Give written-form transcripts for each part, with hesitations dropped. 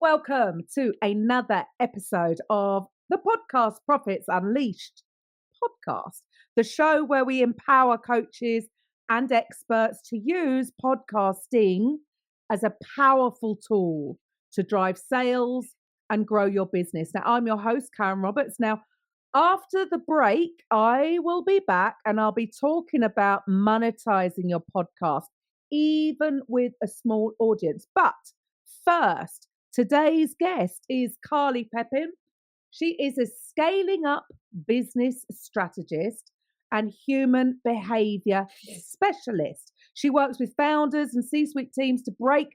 Welcome to another episode of the podcast Profits Unleashed podcast, the show where we empower coaches and experts to use podcasting as a powerful tool to drive sales and grow your business. Now, I'm your host, Karen Roberts. Now, after the break, I will be back and I'll be talking about monetizing your podcast, even with a small audience. But first, today's guest is Carly Pepin. She is a scaling up business strategist and human behavior specialist. She works with founders and C-suite teams to break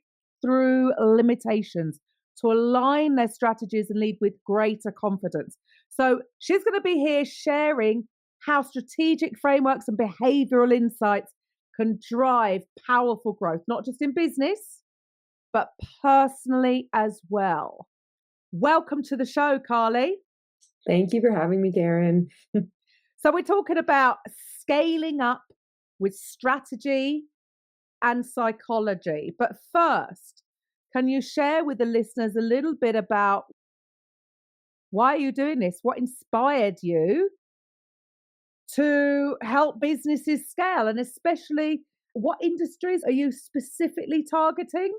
through limitations, to align their strategies and lead with greater confidence. So she's going to be here sharing how strategic frameworks and behavioral insights can drive powerful growth, not just in business, but personally as well. Welcome to the show, Carly. Thank you for having me, Karen. So we're talking about scaling up with strategy and psychology. But first, can you share with the listeners a little bit about why are you doing this? What inspired you to help businesses scale? And especially, what industries are you specifically targeting?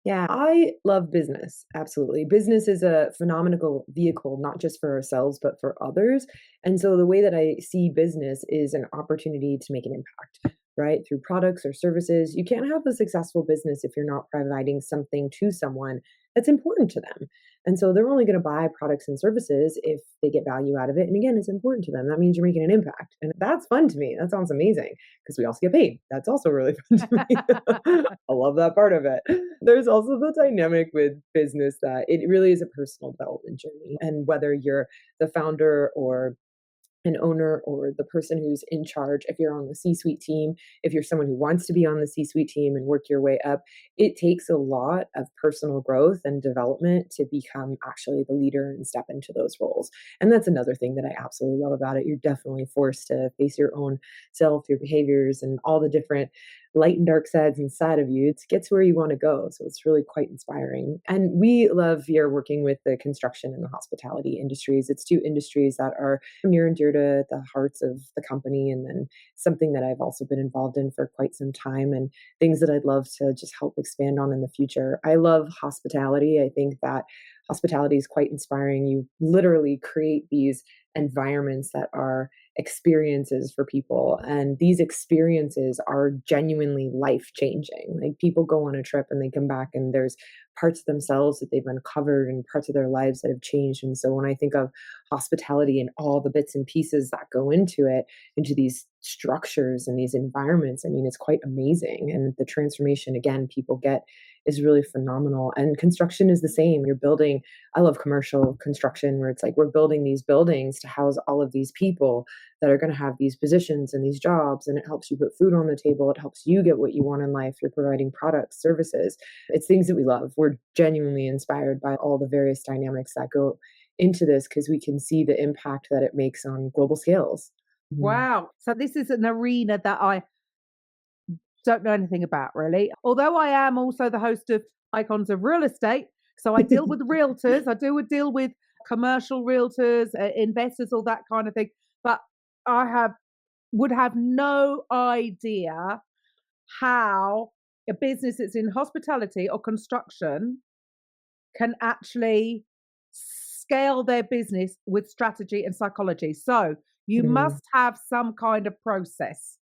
Yeah, I love business. Absolutely. Business is a phenomenal vehicle, not just for ourselves, but for others. And so the way that I see business is an opportunity to make an impact, right? Through products or services. You can't have a successful business if you're not providing something to someone that's important to them. And so they're only going to buy products and services if they get value out of it. And again, it's important to them. That means you're making an impact. And that's fun to me. That sounds amazing because we also get paid. That's also really fun to me. I love that part of it. There's also the dynamic with business that it really is a personal development journey. And whether you're the founder or an owner or the person who's in charge, if you're on the C-suite team, if you're someone who wants to be on the C-suite team and work your way up, it takes a lot of personal growth and development to become actually the leader and step into those roles. And that's another thing that I absolutely love about it. You're definitely forced to face your own self, your behaviors, and all the different light and dark sides inside of you to get to where you want to go. So it's really quite inspiring. And we love here working with the construction and the hospitality industries. It's two industries that are near and dear to the hearts of the company, and then something that I've also been involved in for quite some time, and things that I'd love to just help expand on in the future. I love hospitality. I think that hospitality is quite inspiring. You literally create these environments that are experiences for people, and these experiences are genuinely life changing. Like, people go on a trip and they come back and there's parts of themselves that they've uncovered and parts of their lives that have changed. And so when I think of hospitality and all the bits and pieces that go into it, into these structures and these environments, I mean, it's quite amazing. And the transformation, again, people get is really phenomenal. And construction is the same. You're building, I love commercial construction where it's like we're building these buildings to house all of these people that are going to have these positions and these jobs, and it helps you put food on the table. It helps you get what you want in life. You're providing products, services. It's things that we love. We're genuinely inspired by all the various dynamics that go into this because we can see the impact that it makes on global scales. Wow. So this is an arena that I don't know anything about, really. Although I am also the host of Icons of Real Estate. So I deal with realtors. I do deal with commercial realtors, investors, all that kind of thing. But I would have no idea how a business that's in hospitality or construction can actually scale their business with strategy and psychology. So you must have some kind of process.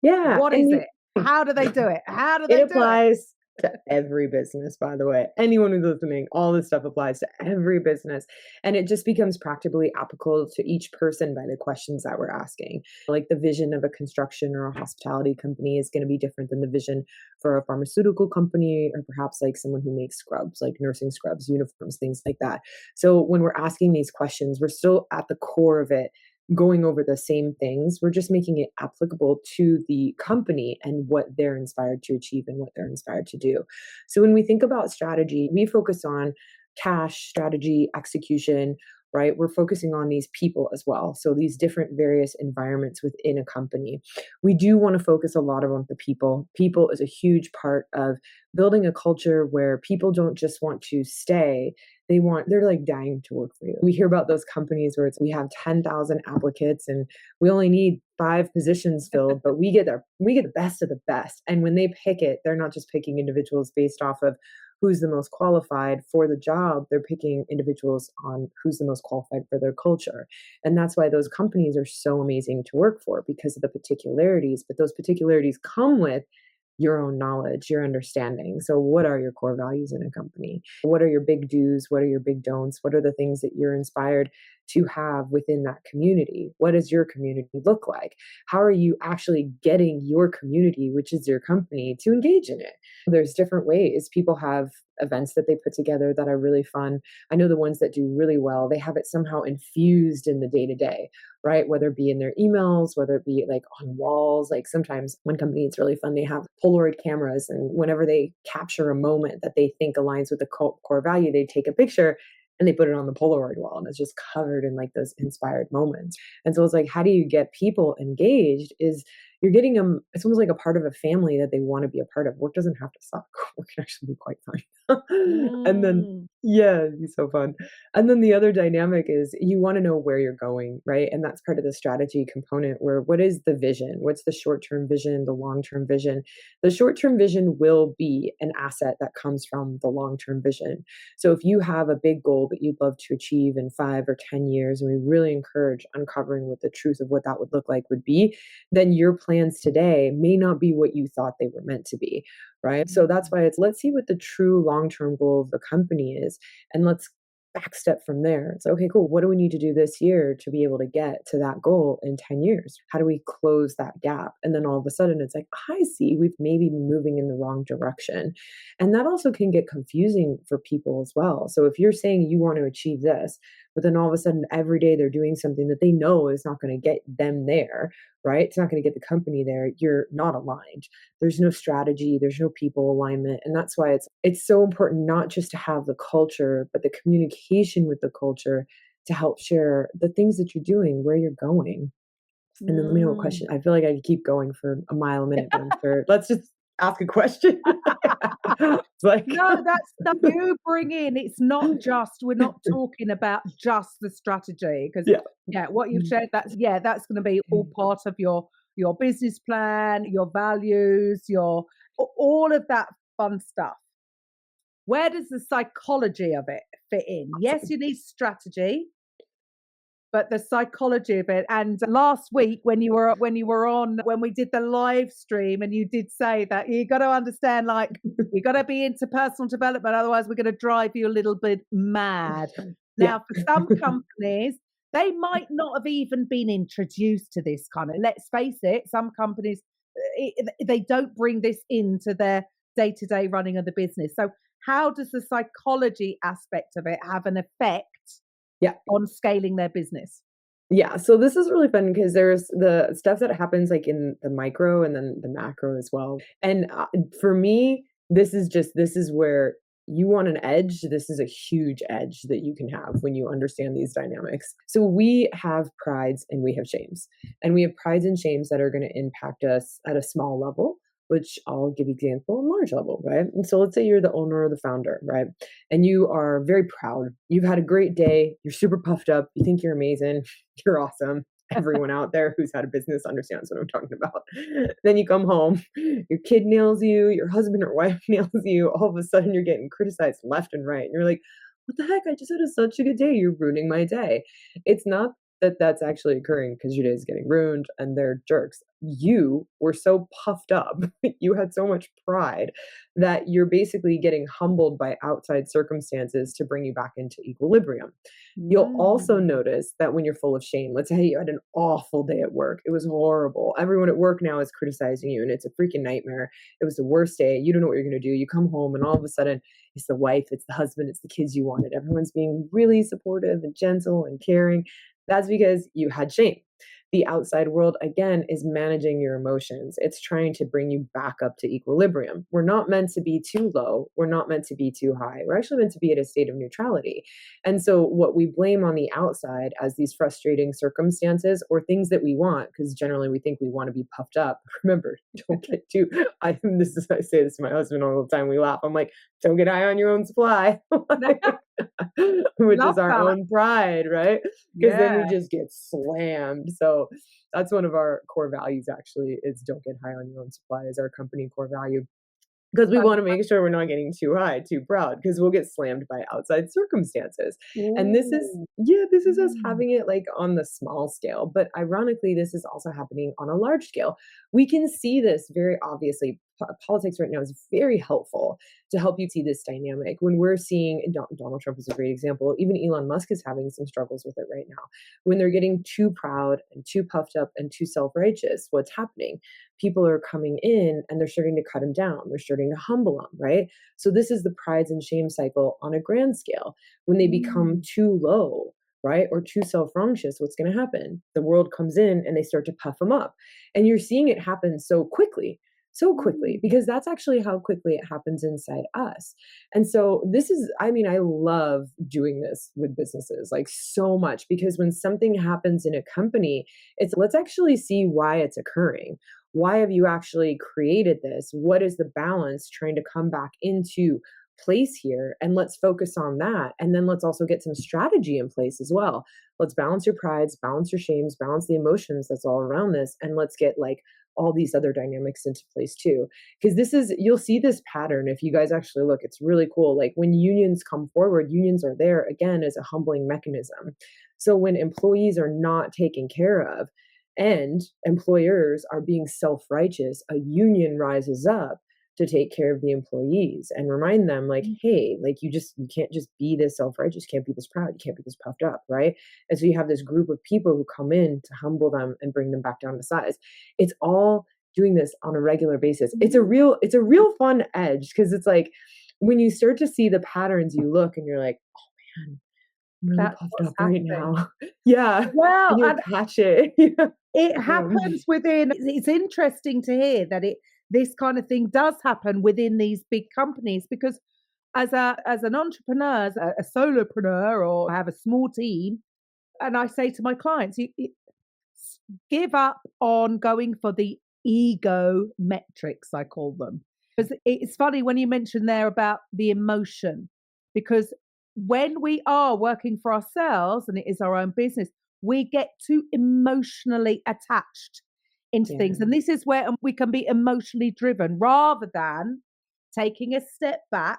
Yeah. What is it? How do they do it? How do they do it? It applies to every business, by the way. Anyone who's listening, all this stuff applies to every business. And it just becomes practically applicable to each person by the questions that we're asking. Like, the vision of a construction or a hospitality company is going to be different than the vision for a pharmaceutical company, or perhaps like someone who makes scrubs, like nursing scrubs, uniforms, things like that. So when we're asking these questions, we're still at the core of it going over the same things. We're just making it applicable to the company and what they're inspired to achieve and what they're inspired to do. So when we think about strategy, we focus on cash, strategy, execution, right? We're focusing on these people as well. So these different various environments within a company. We do want to focus a lot on the people. People is a huge part of building a culture where people don't just want to stay, they're like dying to work for you. We hear about those companies where we have 10,000 applicants and we only need 5 positions filled, but we get the best of the best. And when they pick it, they're not just picking individuals based off of who's the most qualified for the job. They're picking individuals on who's the most qualified for their culture. And that's why those companies are so amazing to work for, because of the particularities. But those particularities come with your own knowledge, your understanding. So, what are your core values in a company? What are your big do's? What are your big don'ts? What are the things that you're inspired to have within that community? What does your community look like? How are you actually getting your community, which is your company, to engage in it? There's different ways. People have events that they put together that are really fun. I know the ones that do really well, they have it somehow infused in the day to day, right? Whether it be in their emails, whether it be like on walls. Like sometimes one company, it's really fun. They have Polaroid cameras, and whenever they capture a moment that they think aligns with the core value, they take a picture and they put it on the Polaroid wall, and it's just covered in like those inspired moments. And so it's like, how do you get people engaged? Is you're getting them, it's almost like a part of a family that they want to be a part of. Work doesn't have to suck. Work can actually be quite fun. And then, Mm. yeah, it'd be so fun. And then the other dynamic is you want to know where you're going, right? And that's part of the strategy component, where what is the vision? What's the short term vision, the long term vision? The short term vision will be an asset that comes from the long term vision. So if you have a big goal that you'd love to achieve in 5 or 10 years, and we really encourage uncovering what the truth of what that would look like would be, then your plans today may not be what you thought they were meant to be, right? So that's why it's, let's see what the true long-term goal of the company is, and let's backstep from there. It's okay, cool. What do we need to do this year to be able to get to that goal in 10 years? How do we close that gap? And then all of a sudden it's like, I see we've maybe been moving in the wrong direction. And that also can get confusing for people as well. So if you're saying you want to achieve this, but then all of a sudden every day they're doing something that they know is not going to get them there, right? It's not going to get the company there. You're not aligned. There's no strategy, there's no people alignment. And that's why it's so important not just to have the culture, but the communication with the culture to help share the things that you're doing, where you're going. And then let me know what Mm. question. I feel like I could keep going for a mile a minute, but I'm sure let's just ask a question. It's like No, that's that you bring in, it's not just, we're not talking about just the strategy, because yeah. yeah, what you've shared, that's gonna be all part of your business plan, your values, your all of that fun stuff. Where does the psychology of it fit in? Yes, Awesome. you need strategy, but the psychology of it. And last week when we did the live stream, and you did say that you got to understand, like, you got to be into personal development, otherwise we're going to drive you a little bit mad. Yeah. Now, for some companies, they might not have even been introduced to this kind of, let's face it, some companies, they don't bring this into their day-to-day running of the business. So how does the psychology aspect of it have an effect Yeah. on scaling their business? Yeah, so this is really fun because there's the stuff that happens like in the micro and then the macro as well. And for me, this is where you want an edge. This is a huge edge that you can have when you understand these dynamics. So we have prides and we have shames, and we have prides and shames that are going to impact us at a small level, which I'll give example on large level, right? And so let's say you're the owner or the founder, right? And you are very proud. You've had a great day. You're super puffed up. You think you're amazing. You're awesome. Everyone out there who's had a business understands what I'm talking about. Then you come home, your kid nails you, your husband or wife nails you. All of a sudden, you're getting criticized left and right. And you're like, what the heck? I just had such a good day. You're ruining my day. It's not that that's actually occurring because your day is getting ruined and they're jerks. You were so puffed up, you had so much pride that you're basically getting humbled by outside circumstances to bring you back into equilibrium. You'll also Mm. notice that when you're full of shame, let's say you had an awful day at work, it was horrible. Everyone at work now is criticizing you and it's a freaking nightmare. It was the worst day. You don't know what you're going to do. You come home and all of a sudden it's the wife, it's the husband, it's the kids you wanted. Everyone's being really supportive and gentle and caring. That's because you had shame. The outside world, again, is managing your emotions. It's trying to bring you back up to equilibrium. We're not meant to be too low. We're not meant to be too high. We're actually meant to be at a state of neutrality. And so, what we blame on the outside as these frustrating circumstances or things that we want, because generally we think we want to be puffed up. Remember, don't get too. I say this to my husband all the time. We laugh. I'm like, don't get high on your own supply, which Love is our that. own pride, right? Because then we Yeah. just get slammed. So that's one of our core values. Actually, is don't get high on your own supply. Is our company core value, because we want to make sure we're not getting too high, too proud, because we'll get slammed by outside circumstances. And this is, Ooh. yeah, this is us Mm. having it like on the small scale. But ironically, this is also happening on a large scale. We can see this very obviously. Politics right now is very helpful to help you see this dynamic. When we're seeing Donald Trump is a great example, even Elon Musk is having some struggles with it right now. When they're getting too proud and too puffed up and too self righteous, what's happening? People are coming in and they're starting to cut him down. They're starting to humble him, right? So this is the prides and shame cycle on a grand scale. When they become Mm. too low, right, or too self-righteous, what's going to happen? The world comes in and they start to puff them up. And you're seeing it happen so quickly, Mm. because that's actually how quickly it happens inside us. And so this is, I mean, I love doing this with businesses like so much, because when something happens in a company, it's let's actually see why it's occurring. Why have you actually created this? What is the balance trying to come back into place here? And let's focus on that. And then let's also get some strategy in place as well. Let's balance your prides, balance your shames, balance the emotions that's all around this. And let's get like all these other dynamics into place too. Because this is, you'll see this pattern if you guys actually look, it's really cool. Like when unions come forward, unions are there again as a humbling mechanism. So when employees are not taken care of, and employers are being self-righteous, a union rises up to take care of the employees and remind them like, hey, like you can't just be this self-righteous, you can't be this proud, you can't be this puffed up, right? And so you have this group of people who come in to humble them and bring them back down to size. It's all doing this on a regular basis. It's a real fun edge, because it's like when you start to see the patterns, you look and you're like, oh man, I'm really That's puffed what's up right happening. now. Yeah. Well, And you'll and catch it. it Um, happens within it's interesting to hear that this kind of thing does happen within these big companies because as an entrepreneur, as a solopreneur or have a small team, and I say to my clients, give up on going for the ego metrics, I call them. Because it's funny when you mentioned there about the emotion, because when we are working for ourselves and it is our own business, we get too emotionally attached into things. yeah. And this is where we can be emotionally driven rather than taking a step back,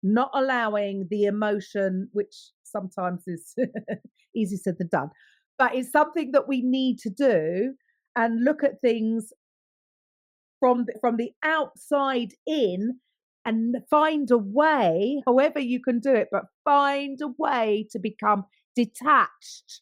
not allowing the emotion, which sometimes is easy said than done, but it's something that we need to do and look at things from the outside in and find a way, however you can do it, but find a way to become detached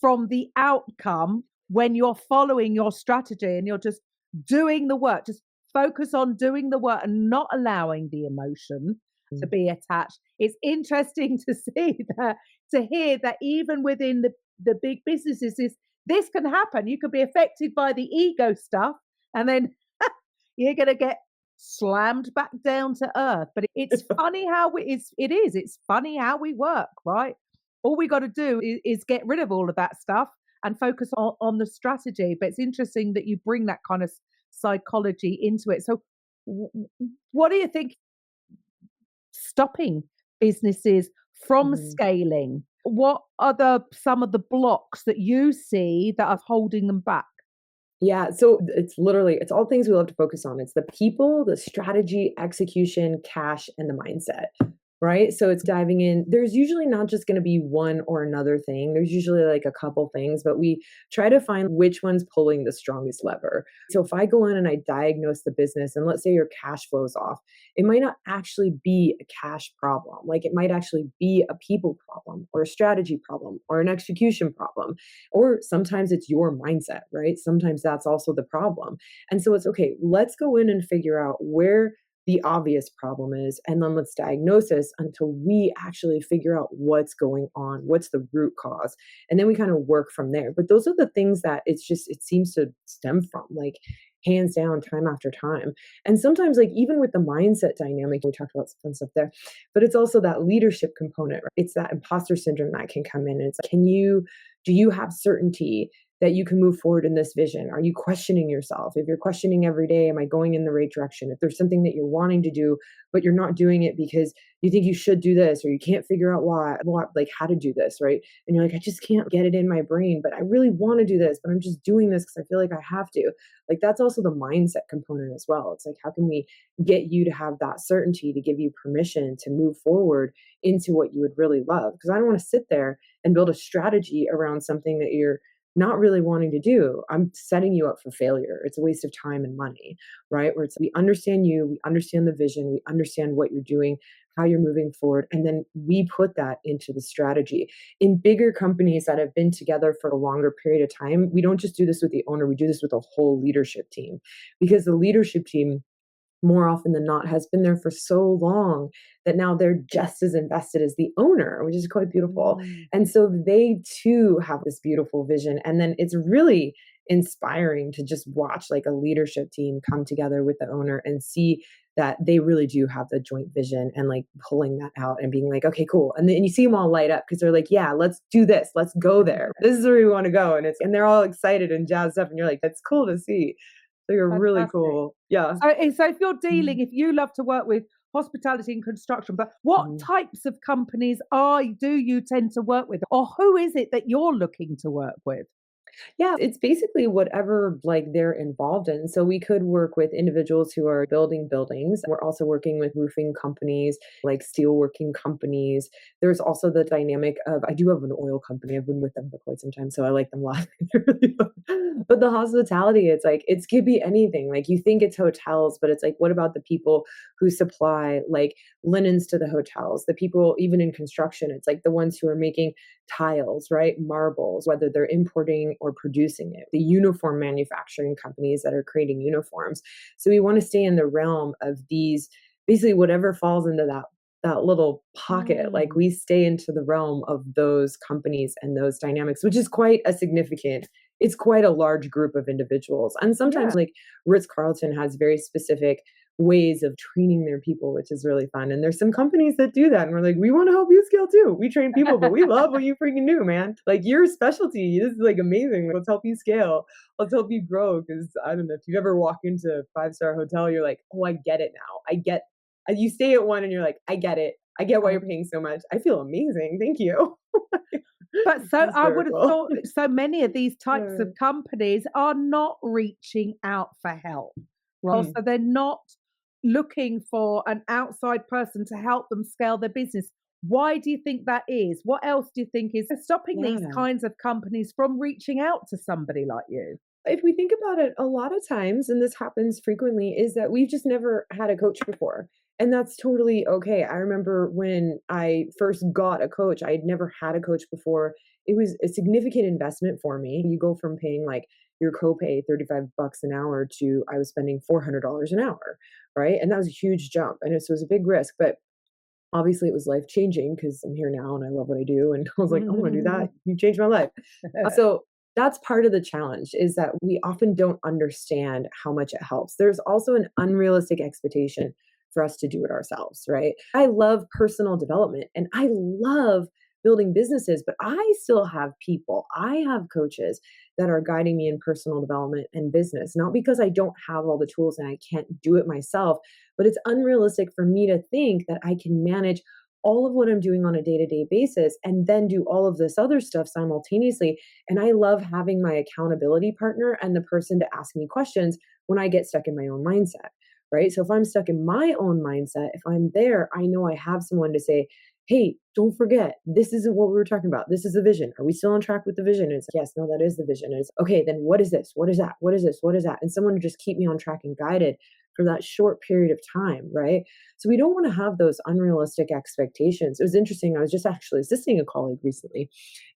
from the outcome when you're following your strategy and you're just doing the work. Just focus on doing the work and not allowing the emotion to Mm. be attached. It's interesting to see that, to hear that even within the big businesses, this can happen. You could be affected by the ego stuff, and then you're going to get slammed back down to earth. But it's funny how it's funny how we work, right? All we got to do is get rid of all of that stuff and focus on the strategy. But it's interesting that you bring that kind of psychology into it. So, what do you think stopping businesses from Mhm. scaling? What are some of the blocks that you see that are holding them back? Yeah, so it's literally it's all things we love to focus on. It's the people, the strategy, execution, cash, and the mindset, right? So it's diving in. There's usually not just going to be one or another thing. There's usually like a couple things, but we try to find which one's pulling the strongest lever. So if I go in and I diagnose the business and let's say your cash flows off, it might not actually be a cash problem. Like it might actually be a people problem or a strategy problem or an execution problem, or sometimes it's your mindset, right? Sometimes that's also the problem. And so it's okay, let's go in and figure out where the obvious problem is, and then let's diagnose this until we actually figure out what's going on, what's the root cause, and then we kind of work from there. But those are the things that it seems to stem from, like, hands down, time after time. And sometimes, like, even with the mindset dynamic, we talked about some fun stuff there, but it's also that leadership component, right? It's that imposter syndrome that can come in. And it's like, do you have certainty that you can move forward in this vision? Are you questioning yourself? If you're questioning every day, am I going in the right direction? If there's something that you're wanting to do, but you're not doing it because you think you should do this, or you can't figure out like how to do this, right? And you're like, I just can't get it in my brain, but I really want to do this, but I'm just doing this because I feel like I have to. Like, that's also the mindset component as well. It's like, how can we get you to have that certainty, to give you permission to move forward into what you would really love? Because I don't want to sit there and build a strategy around something that you're not really wanting to do. I'm setting you up for failure. It's a waste of time and money, right? Where it's, we understand you, we understand the vision, we understand what you're doing, how you're moving forward, and then we put that into the strategy. In bigger companies that have been together for a longer period of time, we don't just do this with the owner, we do this with a whole leadership team, because the leadership team, more often than not, has been there for so long that now they're just as invested as the owner, which is quite beautiful. Mm. And so they too have this beautiful vision. And then it's really inspiring to just watch, like, a leadership team come together with the owner and see that they really do have the joint vision, and like pulling that out and being like, okay, cool. And then you see them all light up because they're like, yeah, let's do this. Let's go there. This is where we want to go. And they're all excited and jazzed up. And you're like, that's cool to see. So you're really Fantastic. cool. Yeah. So if you're Mhm. dealing, if you love to work with hospitality and construction, but what Mhm. types of companies do you tend to work with, or who is it that you're looking to work with? Yeah, it's basically whatever, like, they're involved in. So we could work with individuals who are building buildings. We're also working with roofing companies, like steelworking companies. There's also the dynamic of, I do have an oil company. I've been with them for quite some time, so I like them a lot. They're really fun. But the hospitality, it's like, it could be anything. Like, you think it's hotels, but it's like, what about the people who supply, like, linens to the hotels? The people, even in construction, it's like the ones who are making tiles, right? Marbles, whether they're importing or producing it, the uniform manufacturing companies that are creating uniforms. So we want to stay in the realm of these, basically whatever falls into that little pocket, like, Mm. we stay into the realm of those companies and those dynamics, which is quite a significant, it's quite a large group of individuals. And Yeah. sometimes, like, Ritz Carlton has very specific ways of training their people, which is really fun. And there's some companies that do that. And we're like, we want to help you scale too. We train people, but we love what you freaking do, man. Like, your specialty, this is like amazing. Let's help you scale. Let's help you grow. Cause I don't know if you ever walk into a five-star hotel, you're like, oh, I get it now. I get, you stay at one and you're like, I get it. I get why Uh, you're paying so much. I feel amazing. Thank you. but so I would have Hysterical. thought that so many of these types of Uh, companies are not reaching out for help, right? mm, So they're not looking for an outside person to help them scale their business. Why do you think that is? What else do you think is stopping these yeah. kinds of companies from reaching out to somebody like you? If we think about it, a lot of times, and this happens frequently, is that we've just never had a coach before. And that's totally okay. I remember when I first got a coach, I had never had a coach before. It was a significant investment for me. You go from paying, like, your copay $35 an hour to, I was spending $400 an hour, right? And that was a huge jump. And it was a big risk, but obviously it was life changing because I'm here now and I love what I do. And I was like, I want to do that. You changed my life. So that's part of the challenge, is that we often don't understand how much it helps. There's also an unrealistic expectation for us to do it ourselves, right? I love personal development and I love building businesses, but I still have people. I have coaches that are guiding me in personal development and business, not because I don't have all the tools and I can't do it myself, but it's unrealistic for me to think that I can manage all of what I'm doing on a day to day basis and then do all of this other stuff simultaneously. And I love having my accountability partner and the person to ask me questions when I get stuck in my own mindset, right? So if I'm stuck in my own mindset, if I'm there, I know I have someone to say, hey, don't forget, this isn't what we were talking about. This is the vision. Are we still on track with the vision? And it's like, yes, no, that is the vision. And it's okay, then what is this? What is that? What is this? What is that? And someone to just keep me on track and guided for that short period of time, right? So we don't want to have those unrealistic expectations. It was interesting. I was just actually assisting a colleague recently,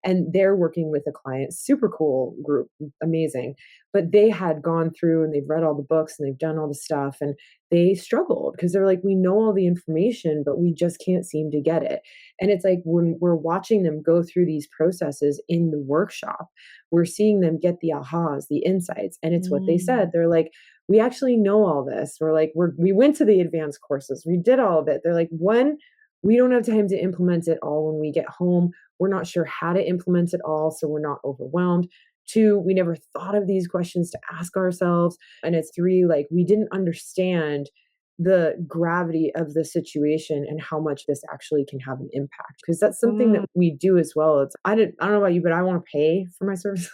and they're working with a client, super cool group, amazing. But they had gone through and they've read all the books and they've done all the stuff, and they struggled because they're like, we know all the information, but we just can't seem to get it. And it's like when we're watching them go through these processes in the workshop, we're seeing them get the ahas, the insights. And it's what they said. Mm. They're like, we actually know all this. We're like, we went to the advanced courses, we did all of it. They're like, one, we don't have time to implement it all when we get home. We're not sure how to implement it all, so we're not overwhelmed. Two, we never thought of these questions to ask ourselves. And it's three, like, we didn't understand the gravity of the situation and how much this actually can have an impact. Because that's something that Mm. we do as well. It's I don't know about you, but I want to pay for my service.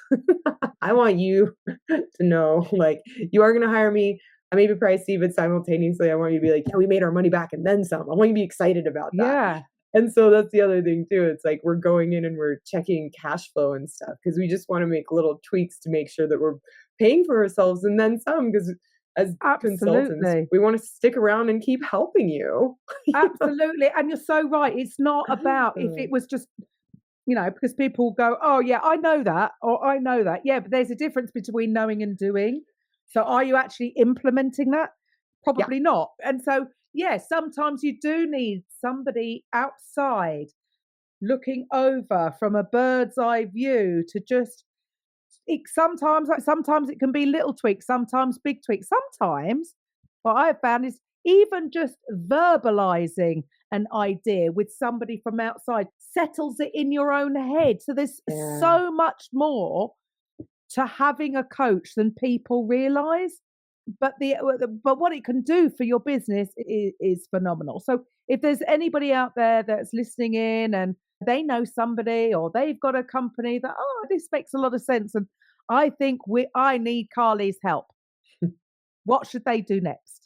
I want you to know, like, you are going to hire me. I may be pricey, but simultaneously, I want you to be like, yeah, we made our money back and then some. I want you to be excited about that. Yeah, And so that's the other thing too. It's like we're going in and we're checking cash flow and stuff because we just want to make little tweaks to make sure that we're paying for ourselves and then some. Because as consultants, absolutely. we want to stick around and keep helping you. You know? Absolutely. And you're so right. It's not about if it was just, because people go, oh, yeah, I know that, or I know that. Yeah, but there's a difference between knowing and doing. So are you actually implementing that? Yeah. Probably not. And so, yeah, sometimes you do need somebody outside looking over from a bird's eye view to just sometimes it can be little tweaks, sometimes big tweaks. Sometimes what I've found is even just verbalizing an idea with somebody from outside settles it in your own head. So there's Yeah. so much more to having a coach than people realize. But what it can do for your business is phenomenal. So if there's anybody out there that's listening in and they know somebody or they've got a company that, oh, this makes a lot of sense, and I need Carly's help. What should they do next?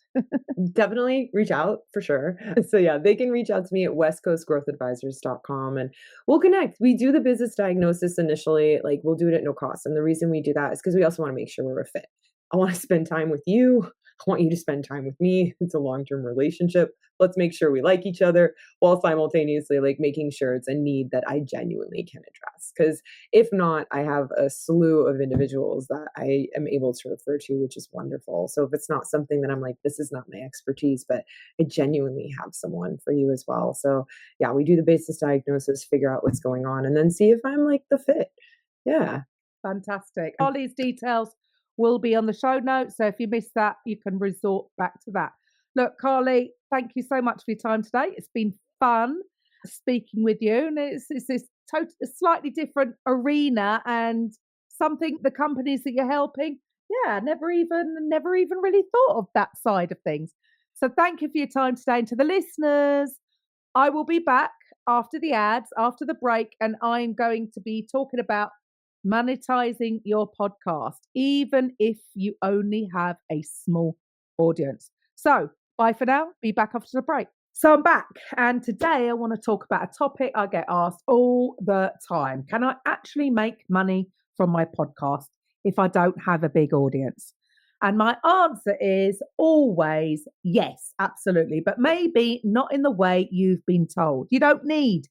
Definitely reach out for sure. So yeah, they can reach out to me at westcoastgrowthadvisors.com and we'll connect. We do the business diagnosis initially, like we'll do it at no cost. And the reason we do that is because we also want to make sure we're a fit. I want to spend time with you. I want you to spend time with me. It's a long-term relationship. Let's make sure we like each other while simultaneously like making sure it's a need that I genuinely can address. Because if not, I have a slew of individuals that I am able to refer to, which is wonderful. So if it's not something that I'm like, this is not my expertise, but I genuinely have someone for you as well. So yeah, we do the basis diagnosis, figure out what's going on, and then see if I'm like the fit. Yeah. Fantastic. All these details will be on the show notes. So if you missed that, you can resort back to that. Look, Carly, thank you so much for your time today. It's been fun speaking with you. And it's this slightly different arena and something the companies that you're helping, yeah, never even really thought of that side of things. So thank you for your time today. And to the listeners, I will be back after the ads, after the break, and I'm going to be talking about monetizing your podcast, even if you only have a small audience. So, bye for now. Be back after the break. So, I'm back, and today I want to talk about a topic I get asked all the time. Can I actually make money from my podcast if I don't have a big audience? And my answer is always yes, absolutely, but maybe not in the way you've been told. You don't need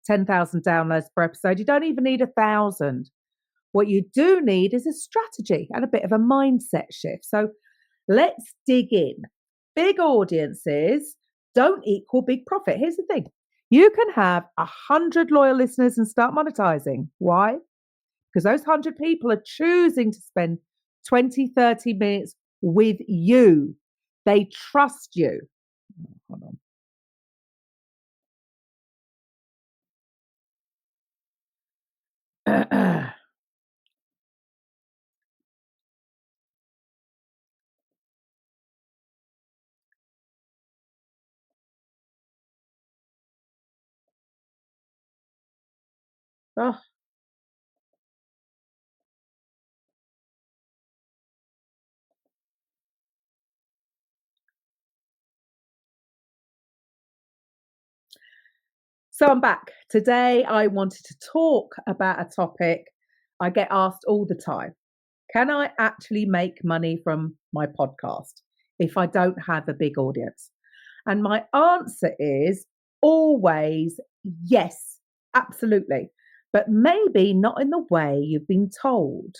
10,000 downloads per episode. You don't even need 1,000. What you do need is a strategy and a bit of a mindset shift. So let's dig in. Big audiences don't equal big profit. Here's the thing. You can have 100 loyal listeners and start monetizing. Why? Because those 100 people are choosing to spend 20, 30 minutes with you. They trust you. Hold on. Oh, so I'm back. Today I wanted to talk about a topic I get asked all the time. Can I actually make money from my podcast if I don't have a big audience? And my answer is always yes, absolutely. But maybe not in the way you've been told.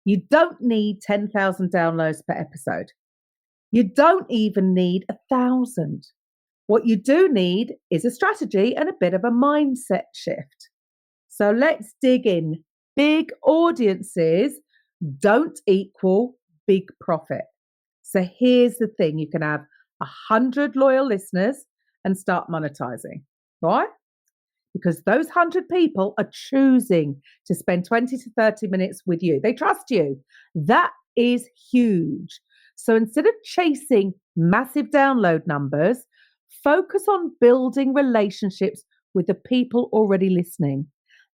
You don't need 10,000 downloads per episode. You don't even need 1,000. What you do need is a strategy and a bit of a mindset shift. So let's dig in. Big audiences don't equal big profit. So here's the thing, you can have 100 loyal listeners and start monetizing. Why? Because those 100 people are choosing to spend 20 to 30 minutes with you. They trust you. That is huge. So instead of chasing massive download numbers, focus on building relationships with the people already listening.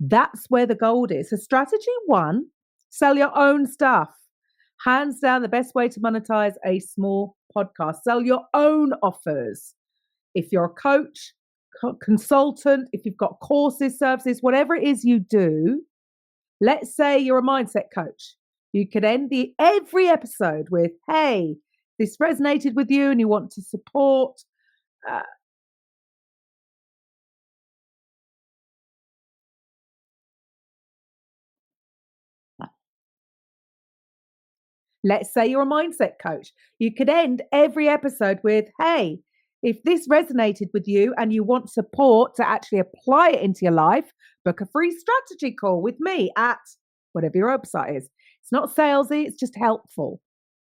That's where the gold is. So strategy one, sell your own stuff. Hands down, the best way to monetize a small podcast. Sell your own offers. If you're a coach, consultant, if you've got courses, services, whatever it is you do, let's say you're a mindset coach. You could end every episode with, hey, this resonated with you and you want to support. Let's say you're a mindset coach. You could end every episode with, hey, if this resonated with you and you want support to actually apply it into your life, book a free strategy call with me at whatever your website is. It's not salesy, it's just helpful.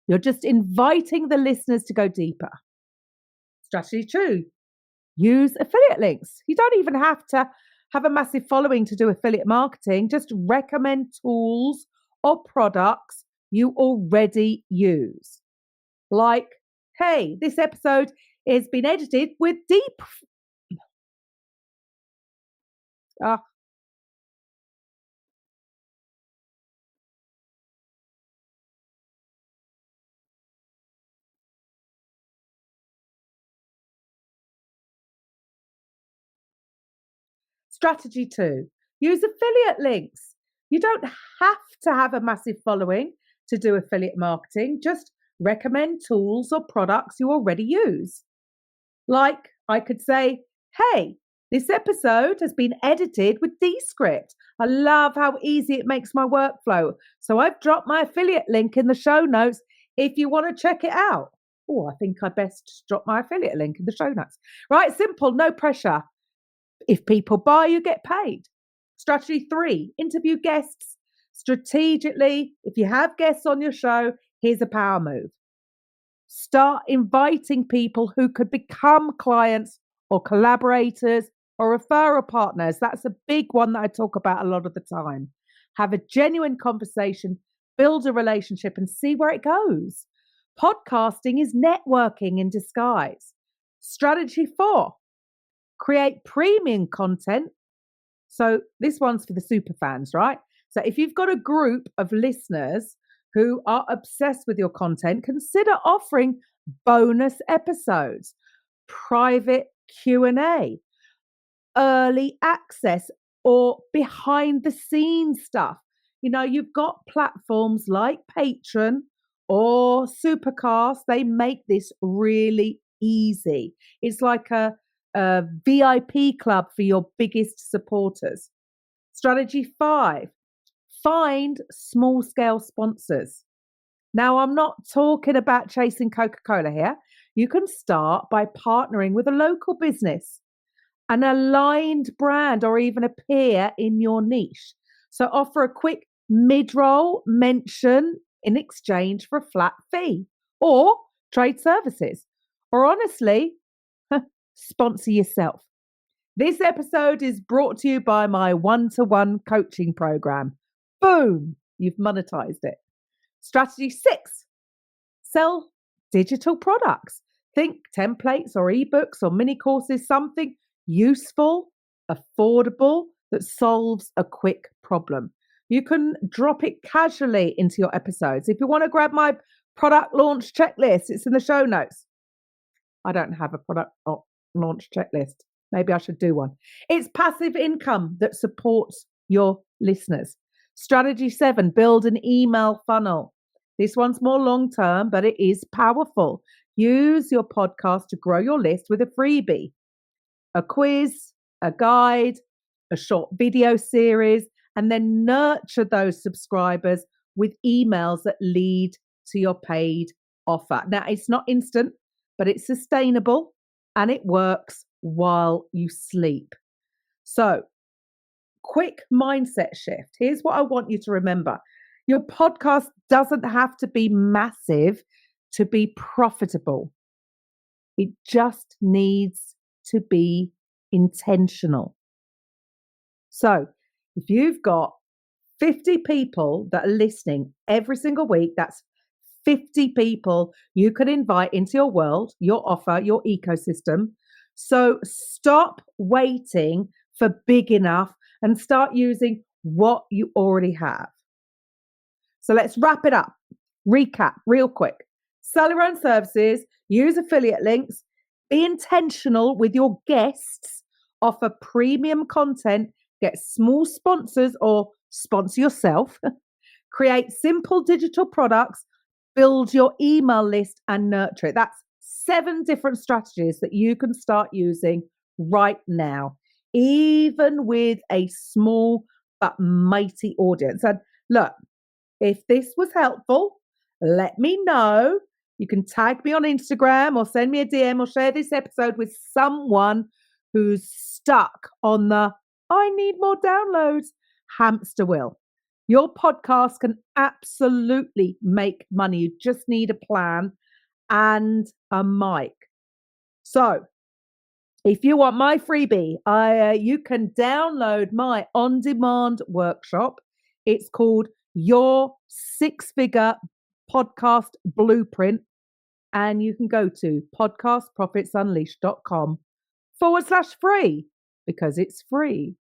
You're just inviting the listeners to go deeper. Strategy two, use affiliate links. You don't even have to have a massive following to do affiliate marketing. Just recommend tools or products you already use. Like, hey, this episode has been edited with deep. Strategy two, use affiliate links. You don't have to have a massive following to do affiliate marketing. Just recommend tools or products you already use. Like I could say, hey, this episode has been edited with Descript. I love how easy it makes my workflow. So I've dropped my affiliate link in the show notes if you want to check it out. Oh, I think I best drop my affiliate link in the show notes. Right, simple, no pressure. If people buy, you get paid. Strategy three, interview guests strategically. If you have guests on your show, here's a power move. Start inviting people who could become clients or collaborators or referral partners. That's a big one that I talk about a lot of the time. Have a genuine conversation, build a relationship, and see where it goes. Podcasting is networking in disguise. Strategy four, create premium content. So this one's for the super fans, right? So if you've got a group of listeners who are obsessed with your content, consider offering bonus episodes, private Q&A, early access, or behind the scenes stuff. You know, you've got platforms like Patreon or Supercast. They make this really easy. It's like a VIP club for your biggest supporters. Strategy five, find small scale sponsors. Now, I'm not talking about chasing Coca-Cola here. You can start by partnering with a local business, an aligned brand, or even a peer in your niche. So offer a quick mid-roll mention in exchange for a flat fee or trade services. Or honestly, sponsor yourself. This episode is brought to you by my one-to-one coaching program. Boom, you've monetized it. Strategy six, sell digital products. Think templates or ebooks or mini courses, something useful, affordable, that solves a quick problem. You can drop it casually into your episodes. If you want to grab my product launch checklist, it's in the show notes. I don't have a product launch checklist. Maybe I should do one. It's passive income that supports your listeners. Strategy seven, build an email funnel. This one's more long term, but it is powerful. Use your podcast to grow your list with a freebie, a quiz, a guide, a short video series, and then nurture those subscribers with emails that lead to your paid offer. Now, it's not instant, but it's sustainable and it works while you sleep. So, quick mindset shift. Here's what I want you to remember. Your podcast doesn't have to be massive to be profitable. It just needs to be intentional. So, if you've got 50 people that are listening every single week, that's 50 people you could invite into your world, your offer, your ecosystem. So stop waiting for big enough and start using what you already have. So let's wrap it up. Recap real quick. Sell your own services, use affiliate links, be intentional with your guests, offer premium content, get small sponsors or sponsor yourself, create simple digital products, build your email list and nurture it. That's 7 different strategies that you can start using right now, even with a small but mighty audience. And look, if this was helpful, let me know. You can tag me on Instagram or send me a DM or share this episode with someone who's stuck on the I need more downloads hamster wheel. Your podcast can absolutely make money. You just need a plan and a mic. So if you want my freebie, you can download my on-demand workshop. It's called Your 6-Figure Podcast Blueprint. And you can go to podcastprofitsunleashed.com/free because it's free.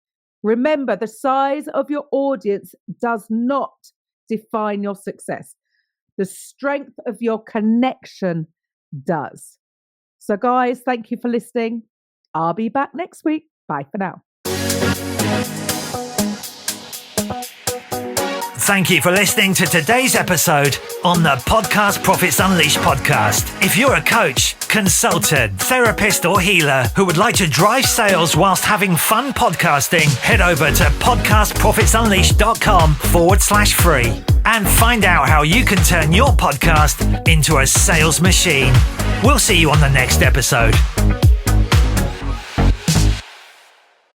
Remember, the size of your audience does not define your success. The strength of your connection does. So guys, thank you for listening. I'll be back next week. Bye for now. Thank you for listening to today's episode on the Podcast Profits Unleashed podcast. If you're a coach, consultant, therapist, or healer who would like to drive sales whilst having fun podcasting, head over to podcastprofitsunleashed.com/free and find out how you can turn your podcast into a sales machine. We'll see you on the next episode.